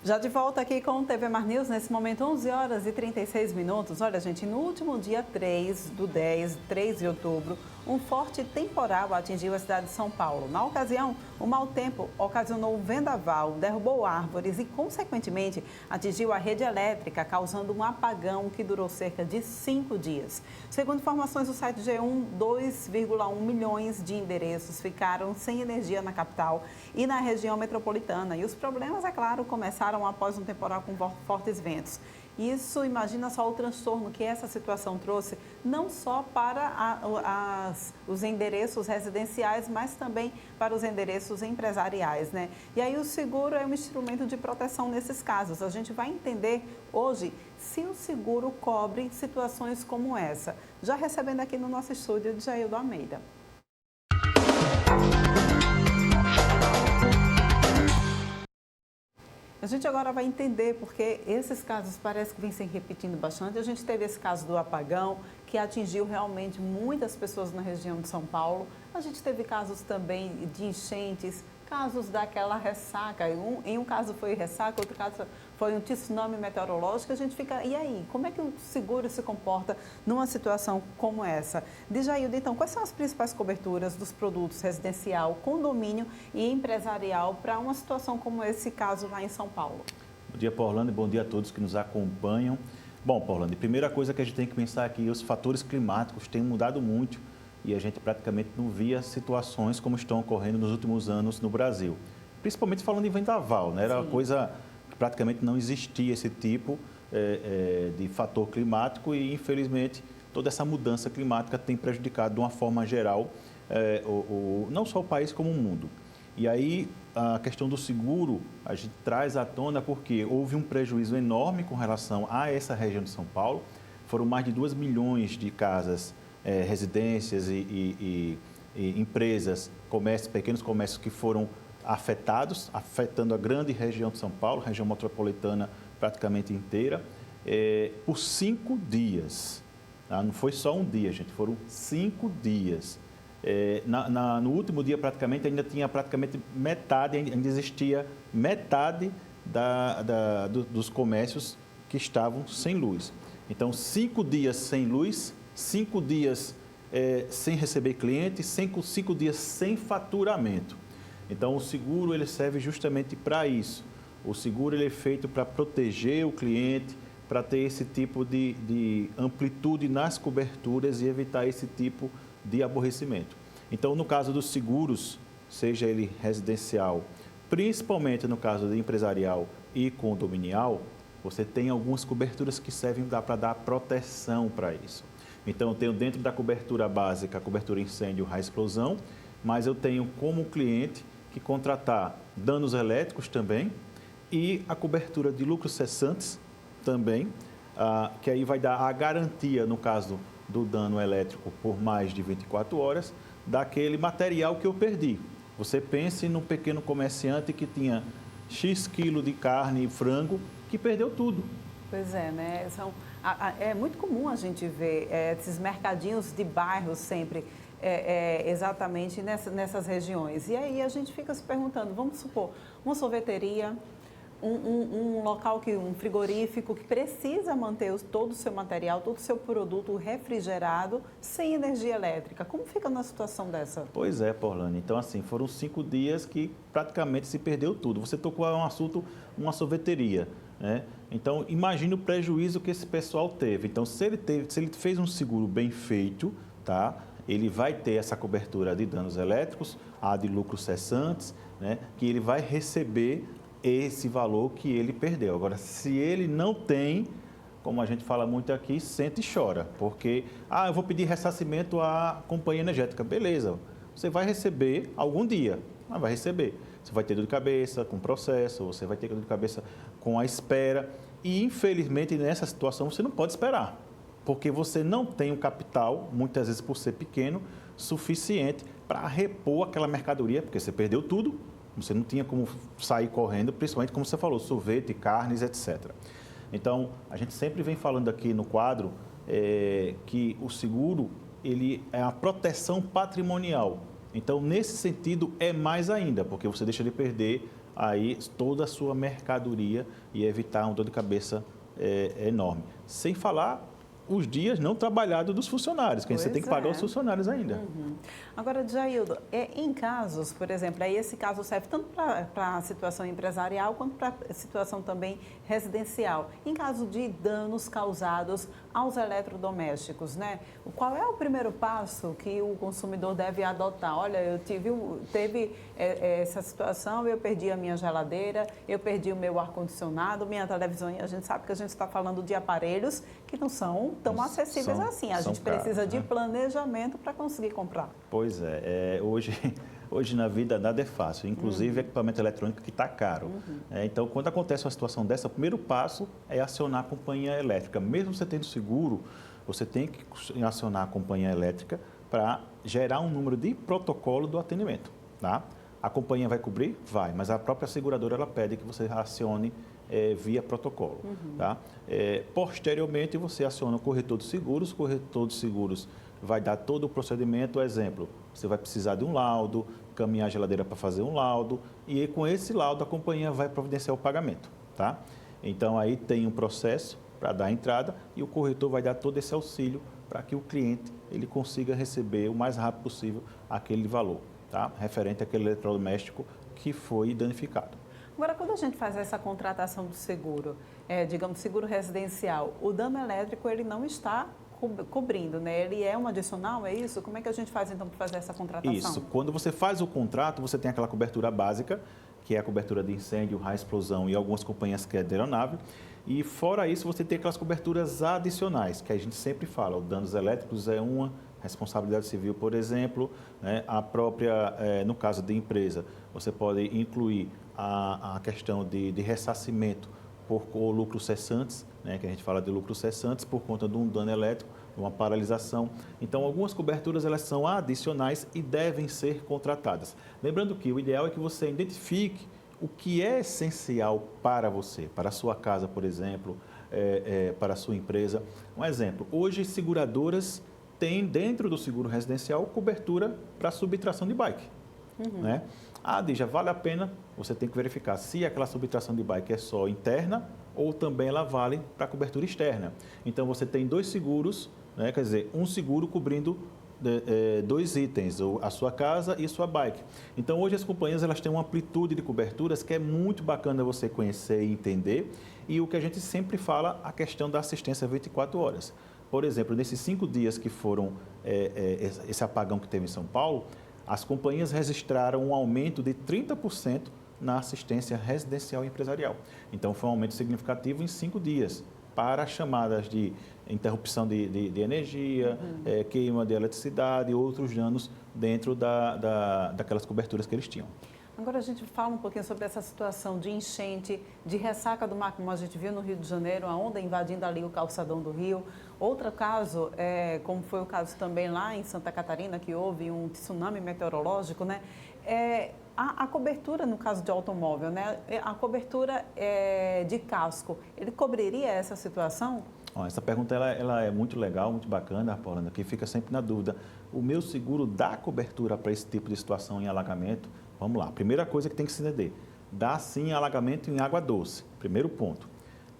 Já de volta aqui com o TV Mar News, nesse momento 11 horas e 36 minutos. Olha, gente, no último dia 3 de outubro, um forte temporal atingiu a cidade de São Paulo. Na ocasião, o mau tempo ocasionou um vendaval, derrubou árvores e, consequentemente, atingiu a rede elétrica, causando um apagão que durou cerca de 5 dias. Segundo informações do site G1, 2,1 milhões de endereços ficaram sem energia na capital e na região metropolitana. E os problemas, é claro, começaram após um temporal com fortes ventos. Isso, imagina só o transtorno que essa situação trouxe, não só para os endereços residenciais, mas também para os endereços empresariais, né? E aí o seguro é um instrumento de proteção nesses casos. A gente vai entender hoje se o seguro cobre situações como essa. Já recebendo aqui no nosso estúdio, Jaildo Almeida. A gente agora vai entender porque esses casos parece que vêm se repetindo bastante. A gente teve esse caso do apagão, que atingiu realmente muitas pessoas na região de São Paulo. A gente teve casos também de enchentes, casos daquela ressaca. Em um caso foi ressaca, outro caso foi um tsunami meteorológico. A gente fica, e aí? Como é que o seguro se comporta numa situação como essa? Djaildo, então, quais são as principais coberturas dos produtos residencial, condomínio e empresarial para uma situação como esse caso lá em São Paulo? Bom dia, Paulane, bom dia a todos que nos acompanham. Bom, Paulane, primeira coisa que a gente tem que pensar aqui, os fatores climáticos têm mudado muito e a gente praticamente não via situações como estão ocorrendo nos últimos anos no Brasil. Principalmente falando em vendaval, né? Era uma coisa que praticamente não existia esse tipo de fator climático e, infelizmente, toda essa mudança climática tem prejudicado de uma forma geral não só o país como o mundo. E aí, a questão do seguro, a gente traz à tona porque houve um prejuízo enorme com relação a essa região de São Paulo. Foram mais de 2 milhões de casas, residências e empresas, comércios, pequenos comércios que foram afetados, afetando a grande região de São Paulo, região metropolitana praticamente inteira, por 5 dias. Tá? Não foi só um dia, gente, foram 5 dias. No último dia, praticamente, ainda tinha praticamente metade, ainda existia metade dos comércios que estavam sem luz. Então, 5 dias sem luz, 5 dias sem receber cliente, 5 dias sem faturamento. Então, o seguro ele serve justamente para isso. O seguro ele é feito para proteger o cliente, para ter esse tipo de amplitude nas coberturas e evitar esse tipo de aborrecimento. Então, no caso dos seguros, seja ele residencial, principalmente no caso de empresarial e condominial, você tem algumas coberturas que servem para dar proteção para isso. Então, eu tenho dentro da cobertura básica, a cobertura incêndio, raio explosão, mas eu tenho como cliente que contratar danos elétricos também e a cobertura de lucros cessantes também, que aí vai dar a garantia, no caso do dano elétrico por mais de 24 horas, daquele material que eu perdi. Você pense num pequeno comerciante que tinha X quilo de carne e frango, que perdeu tudo. Pois é, né? É muito comum a gente ver esses mercadinhos de bairros sempre, exatamente nessas regiões. E aí a gente fica se perguntando, vamos supor, uma sorveteria, um local, um frigorífico que precisa manter todo o seu material, todo o seu produto refrigerado sem energia elétrica. Como fica numa situação dessa? Pois é, Paulane. Então, assim, foram 5 dias que praticamente se perdeu tudo. Você tocou um assunto, uma sorveteria, né? Então, imagine o prejuízo que esse pessoal teve. Então, se ele fez um seguro bem feito, tá? Ele vai ter essa cobertura de danos elétricos, a de lucros cessantes, né? Que ele vai receber esse valor que ele perdeu. Agora, se ele não tem, como a gente fala muito aqui, sente e chora, porque, eu vou pedir ressarcimento à companhia energética. Beleza, você vai receber algum dia, mas vai receber. Você vai ter dor de cabeça com o processo, você vai ter dor de cabeça com a espera e, infelizmente, nessa situação você não pode esperar, porque você não tem o capital, muitas vezes por ser pequeno, suficiente para repor aquela mercadoria, porque você perdeu tudo. Você não tinha como sair correndo, principalmente, como você falou, sorvete, carnes, etc. Então, a gente sempre vem falando aqui no quadro que o seguro ele é a proteção patrimonial. Então, nesse sentido, é mais ainda, porque você deixa de perder aí toda a sua mercadoria e evitar uma dor de cabeça enorme. Sem falar os dias não trabalhados dos funcionários, que você tem que pagar os funcionários ainda. Agora, Jaildo, em casos, por exemplo, aí esse caso serve tanto para a situação empresarial quanto para a situação também residencial. Em caso de danos causados aos eletrodomésticos, né? Qual é o primeiro passo que o consumidor deve adotar? Olha, teve essa situação, eu perdi a minha geladeira, eu perdi o meu ar-condicionado, minha televisão, e a gente sabe que a gente está falando de aparelhos que não são tão acessíveis assim. A gente precisa de planejamento para conseguir comprar. Pois é, hoje na vida nada é fácil, inclusive equipamento eletrônico que está caro. Então, quando acontece uma situação dessa, o primeiro passo é acionar a companhia elétrica. Mesmo você tendo seguro, você tem que acionar a companhia elétrica para gerar um número de protocolo do atendimento. Tá? A companhia vai cobrir? Vai, mas a própria seguradora ela pede que você acione via protocolo. Tá? Posteriormente, você aciona o corretor de seguros vai dar todo o procedimento. Exemplo, você vai precisar de um laudo, caminhar a geladeira para fazer um laudo, e com esse laudo a companhia vai providenciar o pagamento. Tá? Então, aí tem um processo para dar a entrada e o corretor vai dar todo esse auxílio para que o cliente ele consiga receber o mais rápido possível aquele valor, tá? Referente àquele eletrodoméstico que foi danificado. Agora, quando a gente faz essa contratação do seguro, digamos, seguro residencial, o dano elétrico ele não está cobrindo, né? Ele é um adicional, é isso? Como é que a gente faz, então, para fazer essa contratação? Isso. Quando você faz o contrato, você tem aquela cobertura básica, que é a cobertura de incêndio, raio, explosão e algumas companhias que é de aeronave. E, fora isso, você tem aquelas coberturas adicionais, que a gente sempre fala. O danos elétricos é uma, responsabilidade civil, por exemplo, né? A própria, no caso de empresa, você pode incluir a questão de ressarcimento por lucros cessantes, né, que a gente fala de lucros cessantes por conta de um dano elétrico, uma paralisação. Então, algumas coberturas elas são adicionais e devem ser contratadas. Lembrando que o ideal é que você identifique o que é essencial para você, para a sua casa, por exemplo, para a sua empresa. Um exemplo, hoje seguradoras têm dentro do seguro residencial cobertura para subtração de bike. Né? Dija, vale a pena, você tem que verificar se aquela subtração de bike é só interna ou também ela vale para cobertura externa. Então, você tem dois seguros, né? Quer dizer, um seguro cobrindo dois itens, a sua casa e sua bike. Então, hoje as companhias elas têm uma amplitude de coberturas que é muito bacana você conhecer e entender. E o que a gente sempre fala, a questão da assistência 24 horas. Por exemplo, nesses 5 dias que foram esse apagão que teve em São Paulo, as companhias registraram um aumento de 30% na assistência residencial e empresarial. Então, foi um aumento significativo em 5 dias para chamadas de interrupção de energia, queima de eletricidade e outros danos dentro daquelas coberturas que eles tinham. Agora a gente fala um pouquinho sobre essa situação de enchente, de ressaca do mar, como a gente viu no Rio de Janeiro, a onda invadindo ali o calçadão do Rio. Outro caso, como foi o caso também lá em Santa Catarina, que houve um tsunami meteorológico, né? A cobertura, no caso de automóvel, né? A cobertura de casco, ele cobriria essa situação? Essa pergunta ela é muito legal, muito bacana, Paulana, que fica sempre na dúvida. O meu seguro dá cobertura para esse tipo de situação em alagamento? Vamos lá, primeira coisa que tem que se entender, dá sim alagamento em água doce, primeiro ponto.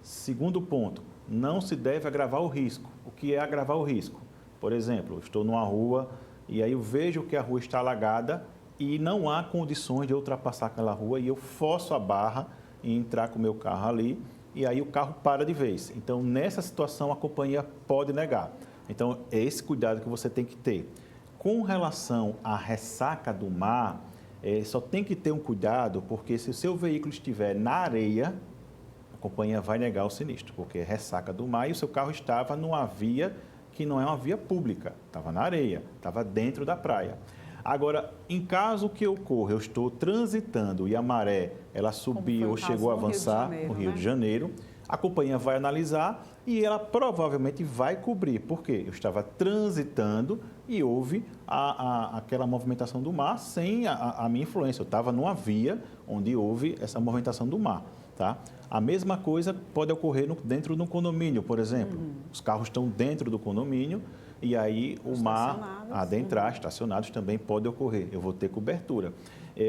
Segundo ponto, não se deve agravar o risco. O que é agravar o risco? Por exemplo, eu estou numa rua e aí eu vejo que a rua está alagada e não há condições de eu ultrapassar aquela rua e eu forço a barra e entrar com o meu carro ali e aí o carro para de vez. Então, nessa situação, a companhia pode negar. Então, é esse cuidado que você tem que ter. Com relação à ressaca do mar, só tem que ter um cuidado, porque se o seu veículo estiver na areia, a companhia vai negar o sinistro, porque é ressaca do mar e o seu carro estava numa via que não é uma via pública, estava na areia, estava dentro da praia. Agora, em caso que ocorra, eu estou transitando e a maré, ela subiu ou chegou a avançar no Rio de Janeiro, a companhia vai analisar e ela provavelmente vai cobrir. Por quê? Eu estava transitando e houve aquela movimentação do mar sem a minha influência. Eu estava numa via onde houve essa movimentação do mar. Tá? A mesma coisa pode ocorrer dentro de um condomínio, por exemplo. Os carros estão dentro do condomínio e aí o mar adentrar, estacionados também pode ocorrer. Eu vou ter cobertura.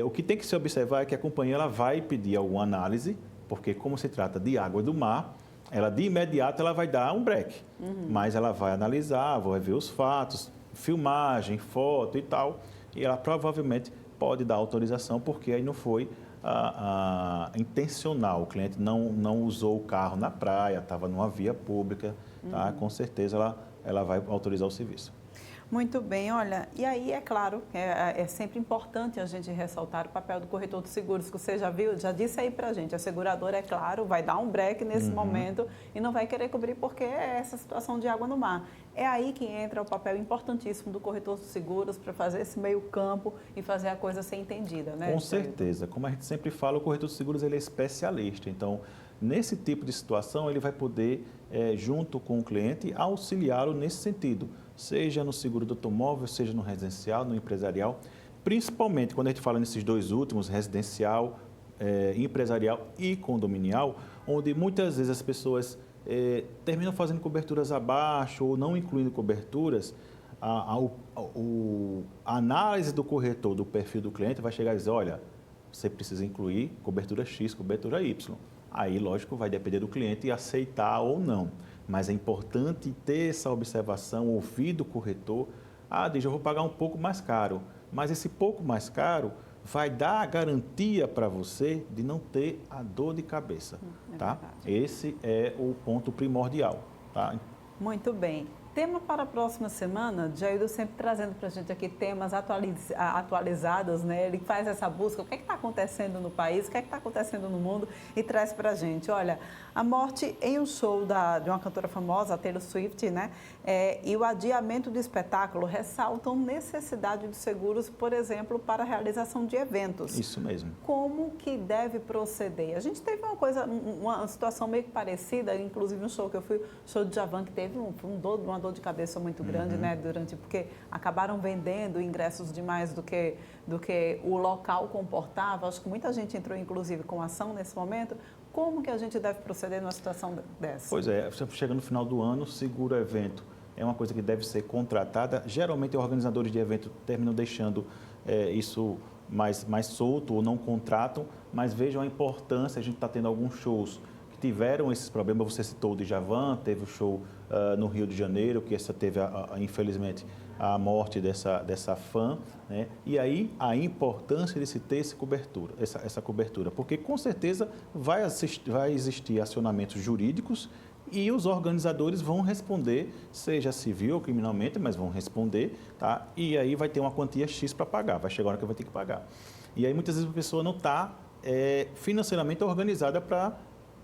O que tem que se observar é que a companhia ela vai pedir alguma análise, porque como se trata de água do mar, ela de imediato ela vai dar um break, mas ela vai analisar, vai ver os fatos, filmagem, foto e tal, e ela provavelmente pode dar autorização, porque aí não foi intencional, o cliente não usou o carro na praia, estava numa via pública, tá? Com certeza ela vai autorizar o serviço. Muito bem, olha, e aí é claro, é sempre importante a gente ressaltar o papel do corretor de seguros, que você já viu, já disse aí pra gente, a seguradora, é claro, vai dar um break nesse momento e não vai querer cobrir porque é essa situação de água no mar. É aí que entra o papel importantíssimo do corretor de seguros para fazer esse meio campo e fazer a coisa ser entendida, né? Com certeza, como a gente sempre fala, o corretor de seguros ele é especialista, então nesse tipo de situação ele vai poder, junto com o cliente, auxiliá-lo nesse sentido, seja no seguro do automóvel, seja no residencial, no empresarial, principalmente quando a gente fala nesses dois últimos, residencial, empresarial e condominial, onde muitas vezes as pessoas terminam fazendo coberturas abaixo ou não incluindo coberturas. A análise do corretor do perfil do cliente vai chegar e dizer, olha, você precisa incluir cobertura X, cobertura Y. Aí, lógico, vai depender do cliente aceitar ou não. Mas é importante ter essa observação, ouvir do corretor. Diz, eu vou pagar um pouco mais caro. Mas esse pouco mais caro vai dar a garantia para você de não ter a dor de cabeça. Tá? Esse é o ponto primordial. Tá? Muito bem. Tema para a próxima semana, Jaildo sempre trazendo para a gente aqui temas atualizados, né? Ele faz essa busca, o que é que está acontecendo no país, o que é que está acontecendo no mundo e traz para a gente. Olha, a morte em um show de uma cantora famosa, a Taylor Swift, né? E o adiamento do espetáculo ressaltam necessidade de seguros, por exemplo, para a realização de eventos. Isso mesmo. Como que deve proceder? A gente teve uma situação meio que parecida, inclusive um show que eu fui, show de Djavan, que teve uma dor de cabeça muito grande, né, porque acabaram vendendo ingressos demais do que o local comportava. Acho que muita gente entrou, inclusive, com ação nesse momento. Como que a gente deve proceder numa situação dessa? Pois é, chega no final do ano, seguro evento é uma coisa que deve ser contratada. Geralmente, organizadores de evento terminam deixando isso mais solto ou não contratam, mas vejam a importância, a gente está tendo alguns shows tiveram esses problemas, você citou o Djavan, teve o show no Rio de Janeiro, que essa teve, infelizmente, a morte dessa fã, né? E aí a importância de se ter essa cobertura, porque com certeza vai existir acionamentos jurídicos e os organizadores vão responder, seja civil ou criminalmente, mas vão responder, tá? E aí vai ter uma quantia X para pagar, vai chegar a hora que vai ter que pagar. E aí muitas vezes a pessoa não está financeiramente organizada para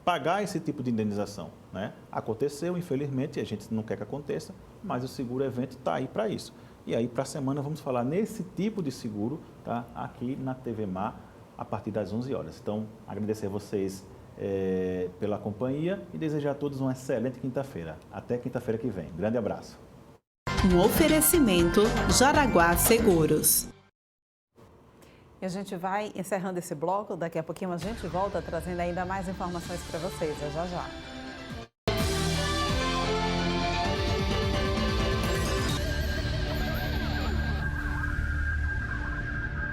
pagar esse tipo de indenização, né? Aconteceu, infelizmente, a gente não quer que aconteça, mas o seguro-evento está aí para isso. E aí, para a semana, vamos falar nesse tipo de seguro, tá? Aqui na TV Mar, a partir das 11 horas. Então, agradecer a vocês pela companhia e desejar a todos uma excelente quinta-feira. Até quinta-feira que vem. Grande abraço. Um oferecimento Jaraguá Seguros. E a gente vai encerrando esse bloco, daqui a pouquinho a gente volta trazendo ainda mais informações para vocês. Já já.